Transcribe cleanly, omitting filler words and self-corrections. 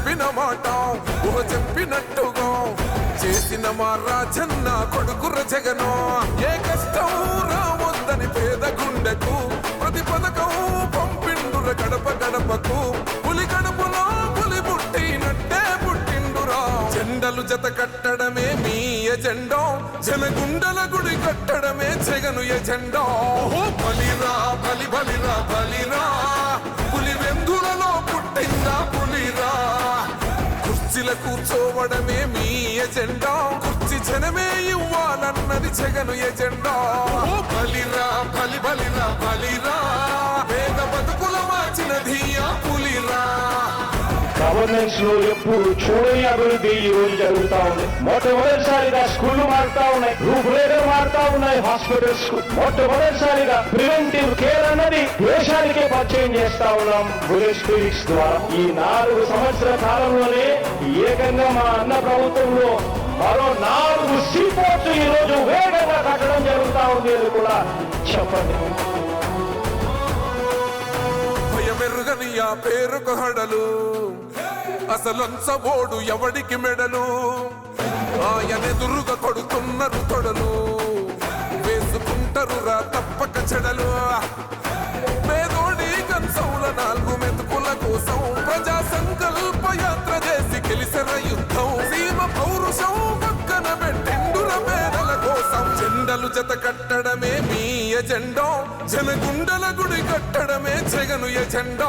చెప్పిన మాట చెప్పినట్టుగా చేసిన మా రాజన్న కొడుకుర జగను. ఏ కష్టం రావద్దని పేద గుండెకు ప్రతి పథకం పంపిండుర గడప గడపకు. పులి గడపలో పులి పుట్టినట్టే పుట్టిండురా. జెండలు జత కట్టడమే మీ ఎజెండా, జనగుండల గుడి కట్టడమే జగను ఎజెండా. బలిరా బలి బలిరా బలిరా, పులి వెందులలో పుట్టిందా పులిరా. కుర్చీల కూర్చోవడమే మీ ఎజెండా, కుర్చీ జనమే ఇవ్వాలన్నది జగను ఎజెండా. బలిరా బలి బలిరా బలిరా, పేద బతుకుల మార్చినది ఆ పులిరా. గవర్నెన్స్ లో ఎప్పుడు చూడని అభివృద్ధి ఈ రోజు జరుగుతా ఉంది. మొట్టమొదటిసారిగా స్కూళ్లు మారుతా ఉన్నాయి, రూపురేఖలు మారుతా ఉన్నాయి. హాస్పిటల్స్ మొట్టమొదటిసారిగా ప్రివెంటివ్ కేర్ అన్నది దేశానికే పరిచయం చేస్తా ఉన్నాం విలేజ్ క్లినిక్స్ ద్వారా. ఈ 4 సంవత్సరాల కాలంలోనే ఏకంగా మా అన్న ప్రభుత్వంలో మరో 4 సీపోర్ట్స్ ఈ రోజు వేగంగా కట్టడం జరుగుతా ఉంది అని కూడా చెప్పండి. భయమెరుగని ఆ పేరుకు హడలు, అసలంచబోడు ఎవడికి మెడలు. ఆయనెదురుగా కొడుతున్నారు తొడలు, వేసుకుంటారు రా తప్పక చెడలు. పేదోడి కంచంల 4 మెతుకుల కోసం ప్రజా సంకల్ప యాత్ర చేసి గెలిసిన యుద్ధం. సీమ పౌరుషం పక్కన పెట్టిండుర పేదల కోసం. జెండలు జత కట్టడమే మీ ఎజెండా, జనగుండల గుడి కట్టడమే జగను ఎజెండా.